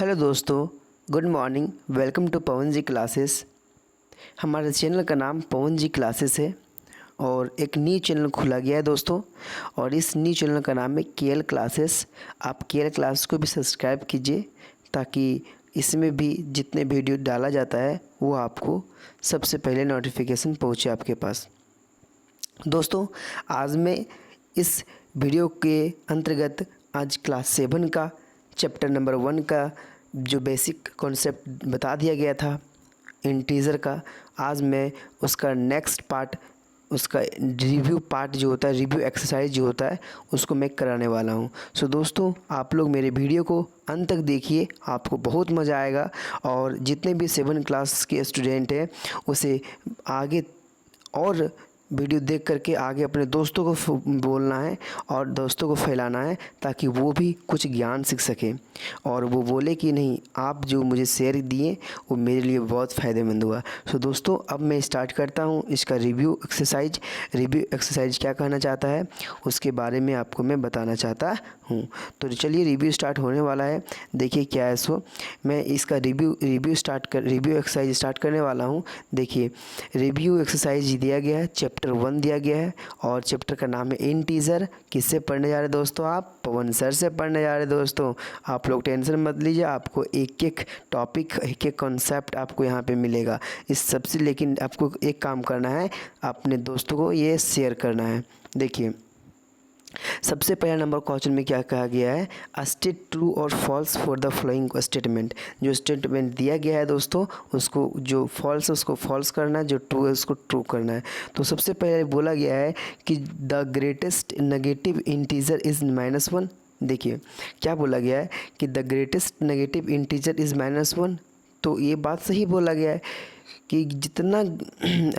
Hello दोस्तों, good morning. Welcome to Pawan ji classes. हमारे channel का नाम पवन जी क्लासेस है और एक न्यू चैनल खुला गया है दोस्तों, और इस न्यू चैनल का नाम है केएल क्लासेस। आप केएल क्लास को भी सब्सक्राइब कीजिए ताकि इसमें भी जितने वीडियो डाला जाता है वो आपको सबसे पहले नोटिफिकेशन पहुँचे आपके पास। दोस्तों, आज मैं इस वीडियो के अंतर्गत आज क्लास 7 का चैप्टर नंबर 1 का जो बेसिक कॉन्सेप्ट बता दिया गया था इंटीजर का, आज मैं उसका नेक्स्ट पार्ट, उसका रिव्यू पार्ट जो होता है, रिव्यू एक्सरसाइज जो होता है, उसको मैं कराने वाला हूँ। सो दोस्तों, आप लोग मेरे वीडियो को अंत तक देखिए, आपको बहुत मज़ा आएगा। और जितने भी 7 क्लास के स्टूडेंट हैं उसे आगे और वीडियो देख करके आगे अपने दोस्तों को बोलना है और दोस्तों को फैलाना है ताकि वो भी कुछ ज्ञान सीख सकें और वो बोले कि नहीं, आप जो मुझे शेयर दिए वो मेरे लिए बहुत फ़ायदेमंद हुआ। सो दोस्तों, अब मैं स्टार्ट करता हूँ इसका रिव्यू एक्सरसाइज। रिव्यू एक्सरसाइज क्या कहना चाहता है उसके बारे में आपको मैं बताना चाहता हूँ। तो चलिए, रिव्यू स्टार्ट होने वाला है। देखिए क्या है। सो मैं इसका रिव्यू एक्सरसाइज स्टार्ट करने वाला हूँ। देखिए, रिव्यू एक्सरसाइज दिया गया है, चैप्टर 1 दिया गया है और चैप्टर का नाम है इंटीजर। किससे पढ़ने जा रहे हैं दोस्तों? आप पवन सर से पढ़ने जा रहे हैं दोस्तों। आप लोग टेंशन मत लीजिए, आपको एक एक टॉपिक, एक एक कॉन्सेप्ट आपको यहाँ पे मिलेगा इस सबसे। लेकिन आपको एक काम करना है, अपने दोस्तों को ये शेयर करना है। देखिए, सबसे पहला नंबर क्वेश्चन में क्या कहा गया है, स्टेट ट्रू और false for the following statement. जो स्टेटमेंट दिया गया है दोस्तों, उसको जो फॉल्स है उसको फॉल्स करना है, जो ट्रू है उसको ट्रू करना है। तो सबसे पहले बोला गया है कि the greatest negative integer is -1। देखिए क्या बोला गया है कि the greatest negative integer is -1। तो ये बात सही बोला गया है कि जितना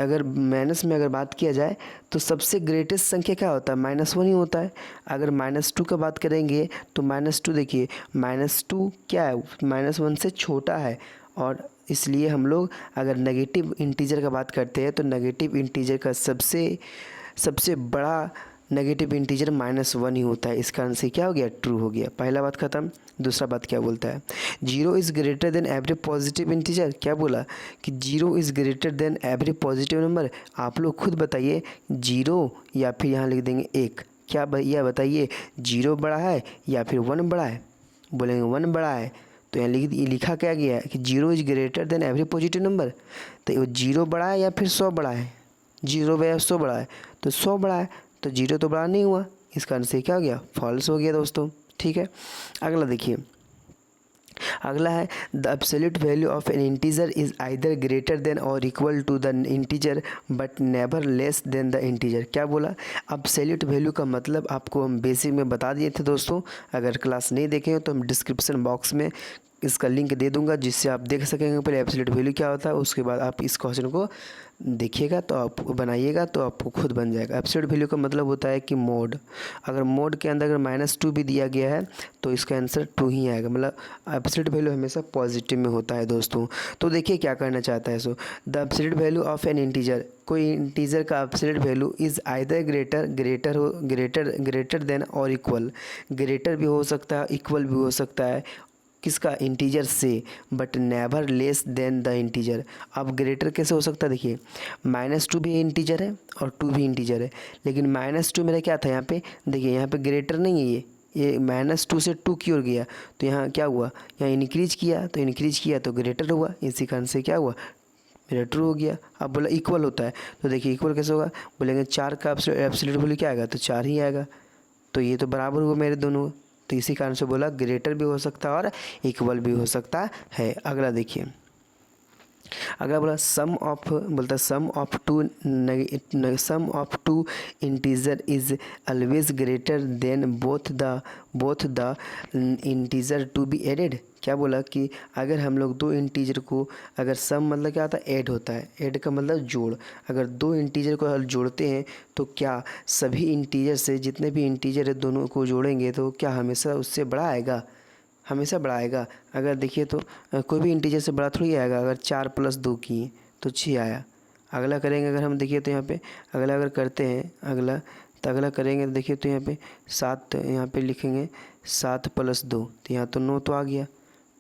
अगर माइनस में अगर बात किया जाए तो सबसे ग्रेटेस्ट संख्या क्या होता है? -1 ही होता है। अगर -2 का बात करेंगे तो -2, देखिए -2 क्या है? -1 से छोटा है। और इसलिए हम लोग अगर नेगेटिव इंटीजर का बात करते हैं तो नेगेटिव इंटीजर का सबसे बड़ा नेगेटिव इंटीजर -1 ही होता है। इसका आंसर क्या हो गया? ट्रू हो गया। पहला बात ख़त्म। दूसरा बात क्या बोलता है? 0 is greater than every positive integer. क्या बोला कि 0 is greater than every positive number. आप लोग खुद बताइए, 0 या फिर यहाँ लिख देंगे 1। क्या भैया बताइए, 0 बड़ा है या फिर 1 बड़ा है? बोलेंगे 1 बड़ा है। तो यहाँ लिखा क्या गया है कि 0 is greater than every positive number. तो वो 0 बड़ा है या फिर 100 बड़ा है? 0 या 100 बड़ा है? तो 100 बड़ा है, तो 0 तो बड़ा नहीं हुआ। इसका आंसर क्या हो गया? फॉल्स हो गया दोस्तों। ठीक है, अगला देखिए। अगला है the absolute value of an integer is either greater than और equal to the integer but never less than the integer. क्या बोला? एब्सोल्यूट वैल्यू का मतलब आपको हम बेसिक में बता दिए थे दोस्तों। अगर क्लास नहीं देखे हो तो हम डिस्क्रिप्शन बॉक्स में इसका लिंक दे दूंगा जिससे आप देख सकेंगे पहले एब्सोल्यूट वैल्यू क्या होता है। उसके बाद आप इस क्वेश्चन को देखिएगा तो आप बनाइएगा तो आपको खुद बन जाएगा। एब्सोल्यूट वैल्यू का मतलब होता है कि मोड, अगर मोड के अंदर अगर -2 भी दिया गया है तो इसका आंसर 2 ही आएगा। मतलब एब्सोल्यूट वैल्यू हमेशा पॉजिटिव में होता है दोस्तों। तो देखिए क्या करना चाहता है। So the absolute value of an integer, कोई इंटीजर का absolute value is either greater than और इक्वल। ग्रेटर भी हो सकता है, इक्वल भी हो सकता है। किसका? इंटीजर से। But never less than the integer. अब ग्रेटर कैसे हो सकता है? देखिए, -2 भी इंटीजर है और 2 भी इंटीजर है, लेकिन -2 मेरा क्या था यहाँ पे? देखिए यहाँ पे ग्रेटर नहीं है, ये -2 से 2 की ओर गया तो यहाँ क्या हुआ? यहाँ इनक्रीज किया तो ग्रेटर हुआ। इसी कारण से क्या हुआ? मेरा ट्रू हो गया। अब बोला इक्वल होता है, तो देखिए इक्वल कैसे होगा? बोलेंगे 4 का एब्सोल्यूट वैल्यू क्या आएगा? तो 4 ही आएगा। तो ये तो बराबर हुआ मेरे दोनों। तो इसी कारण से बोला ग्रेटर भी हो सकता है और इक्वल भी हो सकता है। अगला देखिए, अगला बोला sum of two integer is always greater than both the integer to be added. क्या बोला कि अगर हम लोग दो इंटीजर को, अगर सम मतलब क्या होता है? ऐड होता है। ऐड का मतलब जोड़। अगर दो इंटीजर को जोड़ते हैं तो क्या सभी इंटीजर से, जितने भी इंटीजर है दोनों को जोड़ेंगे तो क्या हमेशा उससे बड़ा आएगा? हमेशा बड़ा आएगा। अगर देखिए तो कोई भी इंटीजर से बड़ा थोड़ी आएगा। अगर 4 + 2 किए तो 6 आया। अगला करेंगे अगर हम देखिए तो यहाँ पे अगला अगर करते हैं अगला, तो अगला करेंगे तो देखिए तो यहाँ पे 7, यहाँ पे लिखेंगे 7 + 2 तो यहाँ तो 9 तो आ गया।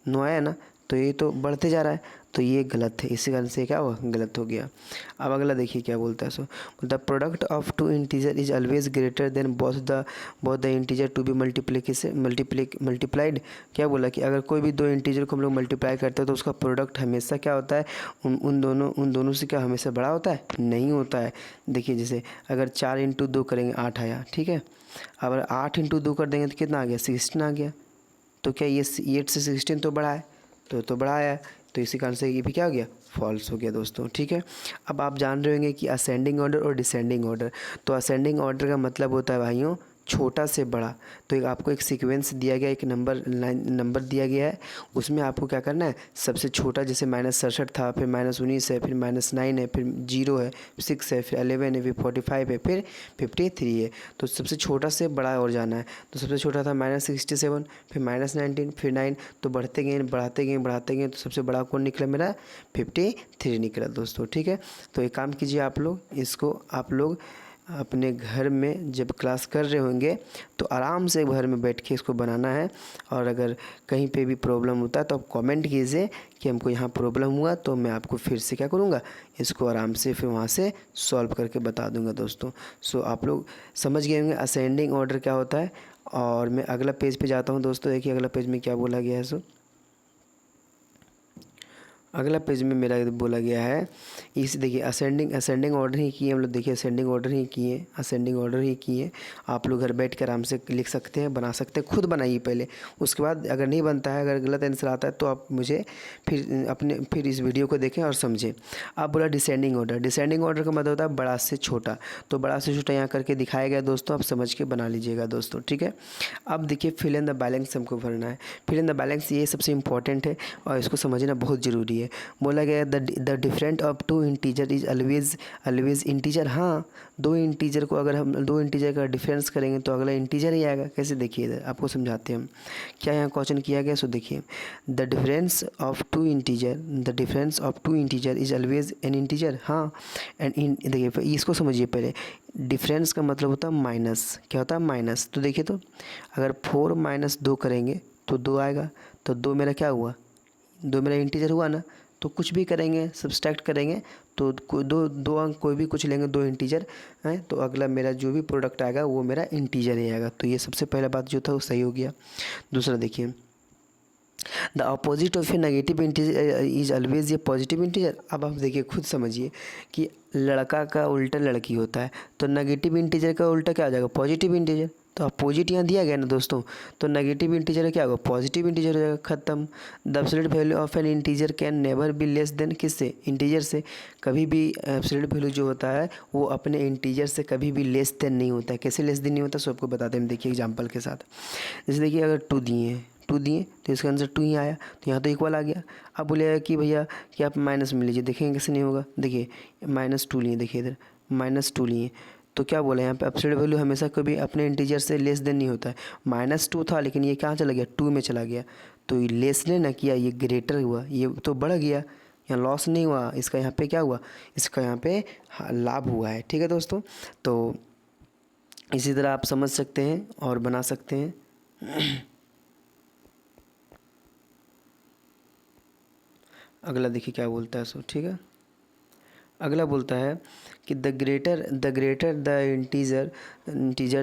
9 आया ना, तो ये तो बढ़ते जा रहा है, तो ये गलत है, इसी कारण से क्या हुआ, गलत हो गया। अब अगला देखिए क्या बोलता है। So the product of two integer is always greater than both the integer to be multiplied. क्या बोला कि अगर कोई भी दो इंटीजर को हम लोग मल्टीप्लाई करते हैं तो उसका प्रोडक्ट हमेशा क्या होता है, उन दोनों से क्या हमेशा बड़ा होता है, नहीं होता है। देखिए जैसे अगर 4 इंटू 2 करेंगे 8 आया, ठीक है। अगर 8 इंटू 2 कर देंगे तो कितना आ गया, 16 आ गया। तो क्या ये 8 से 16 तो बड़ा है, तो बड़ा आया, तो इसी कारण से ये भी क्या हो गया, फॉल्स हो गया दोस्तों, ठीक है। अब आप जान रहे होंगे कि असेंडिंग ऑर्डर और डिसेंडिंग ऑर्डर। तो असेंडिंग ऑर्डर का मतलब होता है भाइयों छोटा से बड़ा। तो एक आपको एक सीक्वेंस दिया गया, एक नंबर दिया गया है, उसमें आपको क्या करना है, सबसे छोटा, जैसे -67 था, फिर -19 है, फिर -9 है, फिर 0 है, 6 है, फिर 11 है, फिर 45 है, फिर 53 है। तो सबसे छोटा से बड़ा और जाना है। तो सबसे छोटा था -67, फिर -19, फिर 9, तो बढ़ते गए, तो सबसे बड़ा कौन निकला मेरा, 53 निकला दोस्तों, ठीक है। तो एक काम कीजिए आप लोग, इसको आप लोग अपने घर में जब क्लास कर रहे होंगे तो आराम से घर में बैठ के इसको बनाना है। और अगर कहीं पे भी प्रॉब्लम होता है तो आप कमेंट कीजिए कि हमको यहाँ प्रॉब्लम हुआ, तो मैं आपको फिर से क्या करूँगा, इसको आराम से फिर वहाँ से सॉल्व करके बता दूँगा दोस्तों। सो आप लोग समझ गए होंगे असेंडिंग ऑर्डर क्या होता है। और मैं अगला पेज पे जाता हूँ दोस्तों, देखिए अगला पेज में क्या बोला गया है। सो अगला पेज में मेरा बोला गया है, इस देखिए असेंडिंग ऑर्डर ही किए हम लोग, देखिए असेंडिंग ऑर्डर ही किए। आप लोग घर बैठ कर आराम से लिख सकते हैं, बना सकते हैं, खुद बनाइए पहले। उसके बाद अगर नहीं बनता है, अगर गलत आंसर आता है तो आप मुझे फिर इस वीडियो को देखें और समझें। आप बोला डिसेंडिंग ऑर्डर का मतलब होता है बड़ा से छोटा। तो बड़ा से छोटा यहाँ करके दिखाया गया दोस्तों, आप समझ के बना लीजिएगा दोस्तों, ठीक है। अब देखिए फिल इन द बैलेंस हमको भरना है। फिल इन द बैलेंस ये सबसे इंपॉर्टेंट है और इसको समझना बहुत ज़रूरी है। बोला गया the different of two integer is always integer. हाँ, दो इंटीजर को अगर हम दो इंटीजर का डिफरेंस करेंगे तो अगला इंटीजर ही आएगा। कैसे, देखिए इधर आपको समझाते हैं हम क्या यहाँ क्वेश्चन किया गया। सो देखिए the difference of two integer is always an integer. हाँ, एंड देखिए इसको समझिए पहले। डिफरेंस का मतलब होता है माइनस, क्या होता है, माइनस। तो देखिए, तो अगर 4 - 2 करेंगे तो 2 आएगा, तो 2 मेरा क्या हुआ, 2 मेरा इंटीजर हुआ ना। तो कुछ भी करेंगे, सब्सट्रैक्ट करेंगे तो दो अंक कोई भी कुछ लेंगे, 2 इंटीजर हैं, तो अगला मेरा जो भी प्रोडक्ट आएगा वो मेरा इंटीजर ही आएगा। तो ये सबसे पहला बात जो था वो सही हो गया। दूसरा देखिए, the opposite of A negative integer is always a positive integer. अब आप देखिए खुद समझिए कि लड़का का उल्टा लड़की होता है, तो नेगेटिव इंटीजर का उल्टा क्या आ जाएगा, पॉजिटिव इंटीजर। तो अपोजिट यहाँ दिया गया ना दोस्तों, तो नेगेटिव इंटीजर क्या होगा, पॉजिटिव इंटीजर हो जाएगा, ख़त्म। The absolute value of an integer can never be less than किससे, इंटीजर से। कभी भी एब्सोल्यूट वैल्यू जो होता है वो अपने इंटीजर से कभी भी लेस देन नहीं होता है। कैसे लेस देन नहीं होता, सबको बताते हैं, देखिए एग्जाम्पल के साथ। जैसे देखिए अगर 2 दिए तो इसका आंसर 2 ही आया, तो यहाँ तो इक्वल आ गया। अब बोलेगा कि भैया कि आप माइनस में लीजिए, देखेंगे कैसे नहीं होगा। देखिए -2 लिए, देखिए इधर -2 लिए, तो क्या बोला यहाँ पे, एब्सोल्यूट वैल्यू हमेशा कभी अपने इंटीजर से लेस देन नहीं होता है। -2 था लेकिन ये कहाँ चला गया, 2 में चला गया, तो ये लेस ने ना किया, ये ग्रेटर हुआ, ये तो बढ़ गया, यहाँ लॉस नहीं हुआ, इसका यहाँ पे क्या हुआ, इसका यहाँ पे लाभ हुआ है, ठीक है दोस्तों। तो इसी तरह आप समझ सकते हैं और बना सकते हैं। अगला देखिए क्या बोलता है। सो ठीक है, अगला बोलता है कि the greater the integer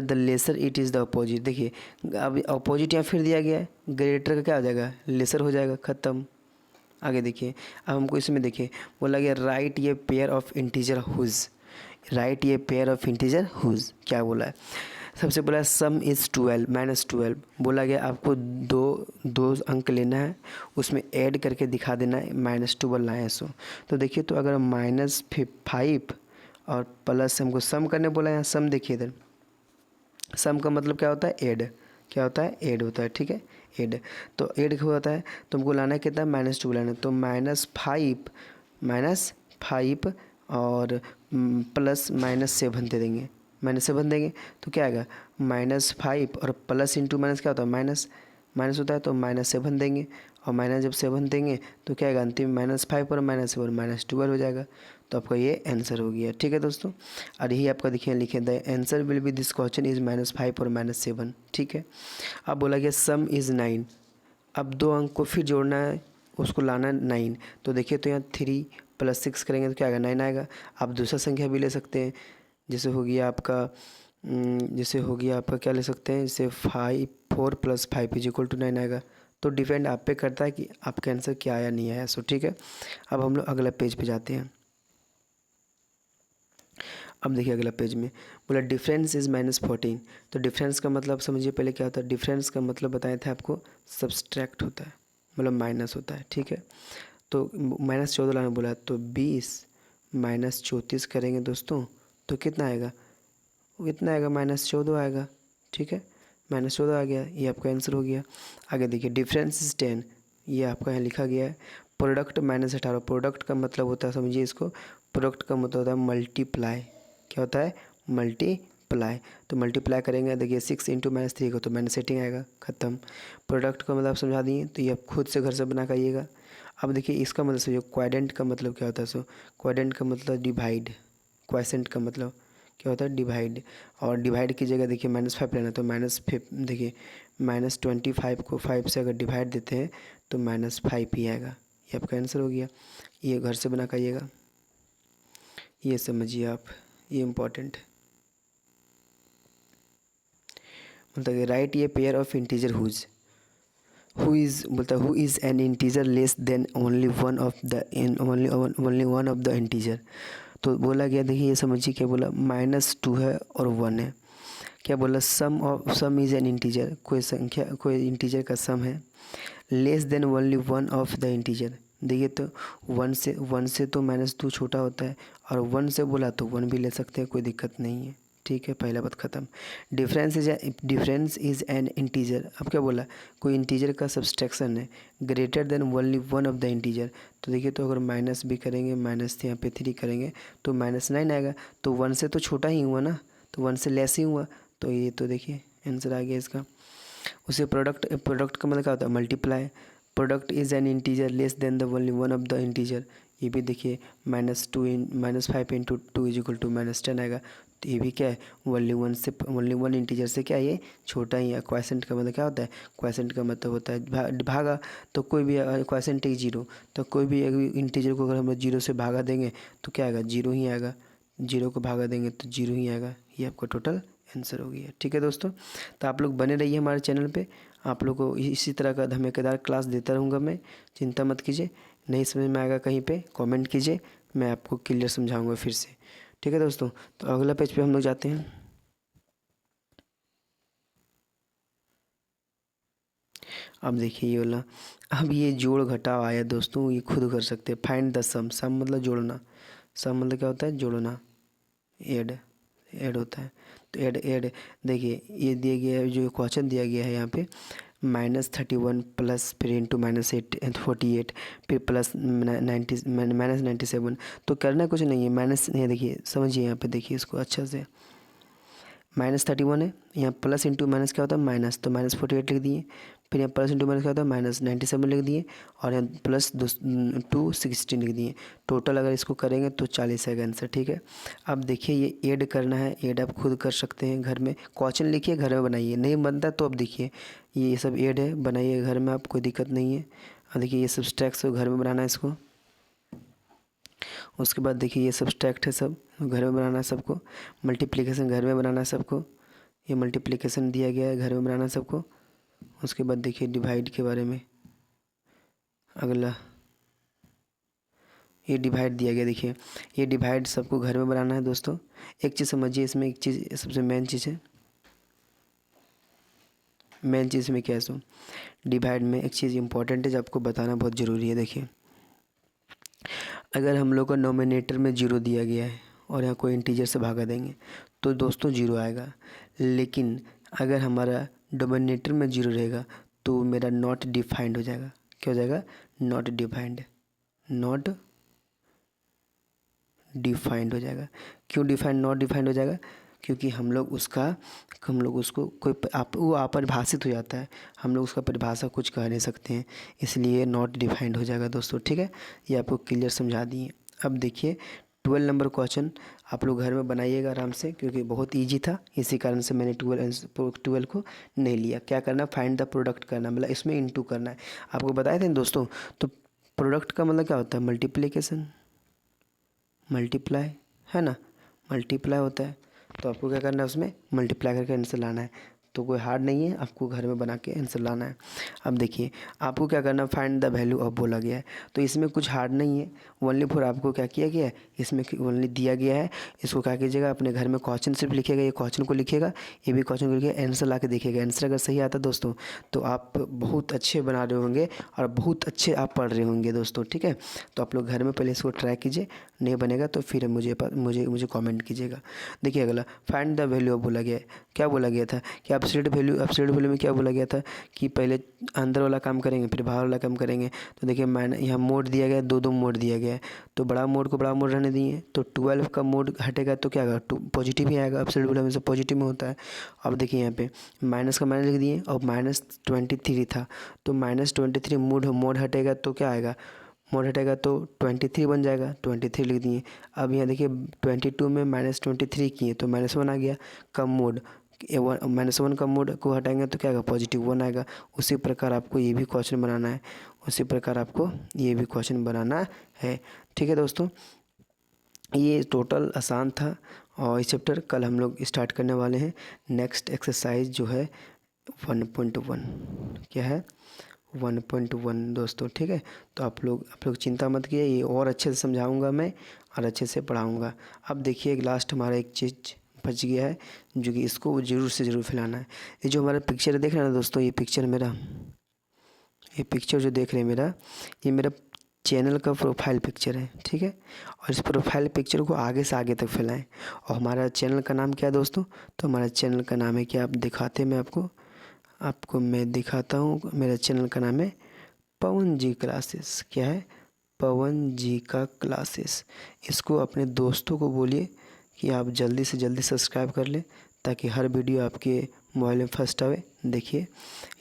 the lesser it is the opposite. देखिए अब अपोजिट यहाँ फिर दिया गया है, ग्रेटर का क्या हो जाएगा, लेसर हो जाएगा, ख़त्म। आगे देखिए, अब हमको इसमें देखिए बोला गया राइट ये पेयर ऑफ इंटीजर हुज, क्या बोला है, सबसे बोला सम इज़ 12 -12। बोला गया आपको दो अंक लेना है, उसमें ऐड करके दिखा देना है, -12 लाए सो। तो देखिए, तो अगर -5 और प्लस हमको सम करने बोला है, यहाँ सम देखिए इधर, सम का मतलब क्या होता है, ऐड, क्या होता है, ऐड होता है, ठीक है, ऐड। तो ऐड क्या होता है, तो हमको लाना है कितना, -2 लाना है, तो -5 और प्लस -7 दे देंगे, -7 देंगे तो क्या आएगा, -5 और प्लस इंटू माइनस क्या होता है, माइनस होता है, तो -7 देंगे, और माइनस जब 7 देंगे तो क्या आएगा अंतिम, -5 और -7 -12 हो जाएगा। तो आपका ये आंसर हो गया, ठीक है दोस्तों। और यही आपका देखिए लिखे the answer will be this question is -5 और -7, ठीक है। अब बोला गया सम इज़ 9। अब 2 अंक को फिर जोड़ना है, उसको लाना है 9। तो देखिए तो यहाँ 3 + 6 करेंगे तो क्या आएगा, 9 आएगा। आप दूसरा संख्या भी ले सकते हैं, जैसे हो गया आपका क्या ले सकते हैं, जैसे 4 + 5 = 9 आएगा। तो डिपेंड आप पे करता है कि आपका आंसर क्या आया नहीं आया। सो ठीक है, अब हम लोग अगला पेज पे जाते हैं। अब देखिए अगला पेज में बोला डिफरेंस इज़ -14। तो डिफरेंस का मतलब समझिए पहले क्या होता है। डिफरेंस का मतलब बताए थे आपको, सब्सट्रैक्ट होता है, मतलब माइनस होता है। ठीक है, तो -14 लाना बोला, तो 20 - 34 करेंगे दोस्तों तो कितना आएगा, इतना आएगा, -14 आएगा। ठीक है, -14 आ गया, ये आपका आंसर हो गया। आगे देखिए डिफरेंस इज 10, ये आपका यहाँ लिखा गया है। प्रोडक्ट -18, प्रोडक्ट का मतलब होता है, समझिए इसको, प्रोडक्ट का मतलब होता है मल्टीप्लाई। क्या होता है, मल्टीप्लाई। तो मल्टीप्लाई करेंगे, देखिए 6 × -3 को तो -18 आएगा, ख़त्म। प्रोडक्ट का मतलब समझा दिए, तो ये आप खुद से घर से बना कर आइएगा। अब देखिए इसका मतलब समझिए, क्वाड्रेंट का मतलब क्या होता है। सो क्वाड्रेंट का मतलब डिवाइड, क्वासेंट का मतलब क्या होता है, डिवाइड। और डिवाइड की जगह देखिए -5 लेना, तो -5 देखिए -25 को 5 से अगर डिवाइड देते हैं तो -5 ही आएगा। ये आपका आंसर हो गया, ये घर से बना कर आइएगा, ये समझिए आप, ये इम्पोर्टेंट मतलब राइट ये pair of integer who is an integer less than only one of the integer. तो बोला गया, देखिए ये समझिए क्या बोला, -2 है और 1 है। क्या बोला, सम इज़ एन इंटीजर, कोई संख्या, कोई इंटीजर का सम है, less than only one of the integer. देखिए तो 1 से तो -2 छोटा होता है, और 1 से बोला तो 1 भी ले सकते हैं, कोई दिक्कत नहीं है। ठीक है, पहला बात ख़त्म। डिफरेंस इज़ एन इंटीजर, अब क्या बोला, कोई इंटीजर का सब्सट्रैक्शन है, greater than only one of the integer. तो देखिए तो अगर माइनस भी करेंगे, माइनस यहाँ पे 3 करेंगे तो -9 आएगा। तो 1 से तो छोटा ही हुआ ना, तो 1 से लेस ही हुआ, तो ये तो देखिए आंसर आ गया इसका। उसे प्रोडक्ट का मतलब क्या होता है, multiply. Product is an integer less than the only one of the integer. ये भी देखिए -5 × 2 = -10 आएगा। तो ये भी क्या है, ओनली वन इंटीजर से क्या है, ये छोटा ही है। क्वासेंट का मतलब क्या होता है, क्वासेंट का मतलब होता है भागा। तो कोई भी क्वासेंट है 0, तो कोई भी इंटीजर को अगर हम 0 से भागा देंगे तो क्या आएगा, 0 ही आएगा। 0 को भागा देंगे तो 0 ही आएगा। ये आपका टोटल आंसर हो गया। ठीक है दोस्तों, तो आप लोग बने रहिए हमारे चैनल पे, आप लोग को इसी तरह का धमाकेदार क्लास देता रहूँगा मैं, चिंता मत कीजिए। नहीं समझ में आएगा कहीं पे कमेंट कीजिए, मैं आपको क्लियर समझाऊंगा फिर से। ठीक है दोस्तों, तो अगला पेज पे हम लोग जाते हैं। अब देखिए ये वाला, अब ये जोड़ घटाव आया दोस्तों, ये खुद कर सकते हैं। फाइंड द सम, सम मतलब जोड़ना, सम मतलब क्या होता है, जोड़ना, ऐड होता है। तो ऐड देखिए ये दिया गया है, जो क्वेश्चन दिया गया है यहाँ पे, -31 प्लस फिर इंटू -48 फिर प्लस -97। तो करना कुछ नहीं है, माइनस नहीं, देखिए समझिए यहाँ पे, देखिए इसको अच्छा से, -31 है, यहाँ प्लस इंटू माइनस क्या होता है, माइनस, तो -48 लिख दिए। फिर यहाँ प्लस इंटू माइनस क्या होता है, -97 लिख दिए, और यहाँ प्लस 216 लिख दिए। टोटल अगर इसको करेंगे तो 40 आएगा आंसर। ठीक है, अब देखिए ये ऐड करना है, ऐड आप खुद कर सकते हैं घर में, क्वेश्चन लिखिए घर में बनाइए, नहीं बनता तो अब देखिए ये सब ऐड है, बनाइए घर में, आप कोई दिक्कत नहीं है। और देखिए ये सब्सट्रैक्ट घर में बनाना है इसको। उसके बाद देखिए ये सब्सट्रैक्ट है, सब घर में बनाना है सबको। मल्टीप्लिकेशन घर में बनाना है सबको, ये मल्टीप्लिकेशन दिया गया है, घर में बनाना है सबको। उसके बाद देखिए डिवाइड के बारे में, अगला ये डिवाइड दिया गया, देखिए ये डिवाइड सबको घर में बनाना है दोस्तों। एक चीज़ समझिए इसमें, एक चीज़ सबसे मेन चीज़ है, मेन चीज़ में क्या है, सो डिवाइड में एक चीज़ इंपॉर्टेंट है जो आपको बताना बहुत ज़रूरी है। देखिए अगर हम लोग को नोमिनेटर में 0 दिया गया है और यहाँ कोई इंटीजर से भागा देंगे तो दोस्तों 0 आएगा, लेकिन अगर हमारा डोमिनेटर में 0 रहेगा तो मेरा नॉट डिफाइंड हो जाएगा। क्या हो जाएगा, नॉट डिफाइंड, नॉट डिफाइंड हो जाएगा। क्यों डिफाइंड, नॉट डिफाइंड हो जाएगा, क्योंकि हम लोग उसको कोई वो अपरिभाषित हो जाता है, हम लोग उसका परिभाषा कुछ कह नहीं सकते हैं, इसलिए नॉट डिफाइंड हो जाएगा दोस्तों। ठीक है, ये आपको क्लियर समझा दिए। अब देखिए 12 नंबर क्वेश्चन आप लोग घर में बनाइएगा आराम से, क्योंकि बहुत इजी था, इसी कारण से मैंने 12 को नहीं लिया। क्या करना, फाइंड द प्रोडक्ट करना, मतलब इसमें इनटू करना है। आपको बताए थे दोस्तों, तो प्रोडक्ट का मतलब क्या होता है, मल्टीप्लिकेशन, मल्टीप्लाई, है ना, मल्टीप्लाई होता है। तो आपको क्या करना है, उसमें मल्टीप्लाई करके आंसर लाना है। तो कोई हार्ड नहीं है, आपको घर में बना के आंसर लाना है। अब देखिए आपको क्या करना है, फाइंड द वैल्यू ऑफ बोला गया है, तो इसमें कुछ हार्ड नहीं है। ओनली फॉर आपको क्या किया गया है, इसमें ओनली दिया गया है। इसको क्या कीजिएगा, अपने घर में क्वेश्चन सिर्फ लिखिएगा, ये क्वेश्चन को लिखिएगा, ये भी क्वेश्चन को लिखिएगा, आंसर ला के देखिएगा। आंसर अगर सही आता दोस्तों तो आप बहुत अच्छे बना रहे होंगे और बहुत अच्छे आप पढ़ रहे होंगे दोस्तों, ठीक है। तो आप लोग घर में पहले इसको ट्राई कीजिए, नहीं बनेगा तो फिर मुझे कमेंट कीजिएगा। देखिए अगला, फाइंड द वैल्यू ऑफ बोला गया है। क्या बोला गया था कि एब्सोल्यूट वैल्यू में क्या बोला गया था कि पहले अंदर वाला काम करेंगे फिर बाहर वाला काम करेंगे। तो देखिए मैंने यहाँ मोड दिया गया है, दो मोड दिया गया है, तो बड़ा मोड को बड़ा मोड रहने दिए, तो 12 का मोड हटेगा तो क्या आएगा, पॉजिटिव ही आएगा, एब्सोल्यूट वैल्यू में से पॉजिटिव में होता है। अब देखिए यहाँ पे माइनस का माइनस लिख दिए और -23 था, तो -23 मोड हटेगा तो क्या आएगा, मोड हटेगा तो 23 बन जाएगा, 23 लिख दिए। अब यहाँ देखिए 22 में -23 किए तो -1 आ गया, कम मोड, -1 का मोड को हटाएंगे तो क्या आएगा, +1 आएगा। उसी प्रकार आपको ये भी क्वेश्चन बनाना है, उसी प्रकार आपको ये भी क्वेश्चन बनाना है, ठीक है दोस्तों। ये टोटल आसान था और इस चैप्टर कल हम लोग स्टार्ट करने वाले हैं। नेक्स्ट एक्सरसाइज जो है 1.1, क्या है 1.1 दोस्तों, ठीक है। तो आप लोग चिंता मत कीजिए, ये और अच्छे से समझाऊंगा मैं और अच्छे से पढ़ाऊंगा। अब देखिए लास्ट हमारा एक चीज़ बच गया है, जो कि इसको ज़रूर से ज़रूर फैलाना है। ये जो हमारा पिक्चर देख रहे हैं ना दोस्तों, ये पिक्चर जो देख रहे हैं मेरा, ये मेरा चैनल का प्रोफाइल पिक्चर है, ठीक है। और इस प्रोफाइल पिक्चर को आगे से आगे तक फैलाएं। और हमारा चैनल का नाम क्या है दोस्तों, तो हमारा चैनल का नाम है, क्या आप दिखाते हैं, मैं आपको मैं दिखाता हूँ। मेरा चैनल का नाम है पवन जी क्लासेस। क्या है, पवन जी का क्लासेस। इसको अपने दोस्तों को बोलिए कि आप जल्दी से जल्दी सब्सक्राइब कर लें, ताकि हर वीडियो आपके मोबाइल में फर्स्ट आवे। देखिए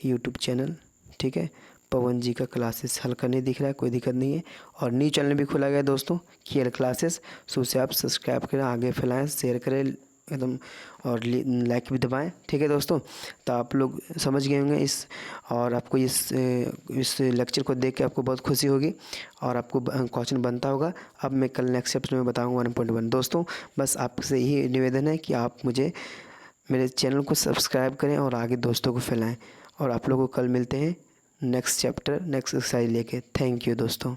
यूट्यूब चैनल, ठीक है, पवन जी का क्लासेस। हल्का नहीं दिख रहा है, कोई दिक्कत नहीं है। और न्यू चैनल भी खुला गया है दोस्तों, खेल क्लासेस, सो उसे आप सब्सक्राइब करें, आगे फैलाएं, शेयर करें एकदम, और लाइक भी दबाएं, ठीक है दोस्तों। तो आप लोग समझ गए होंगे इस, और आपको इस लेक्चर को देख के आपको बहुत खुशी होगी और आपको क्वेश्चन बनता होगा। अब मैं कल नेक्स्ट चैप्टर में बताऊंगा 1.1 दोस्तों। बस आपसे यही निवेदन है कि आप मेरे चैनल को सब्सक्राइब करें और आगे दोस्तों को फैलाएं। और आप लोगों को कल मिलते हैं नेक्स्ट चैप्टर, नेक्स्ट एक्सरसाइज लेके। थैंक यू दोस्तों।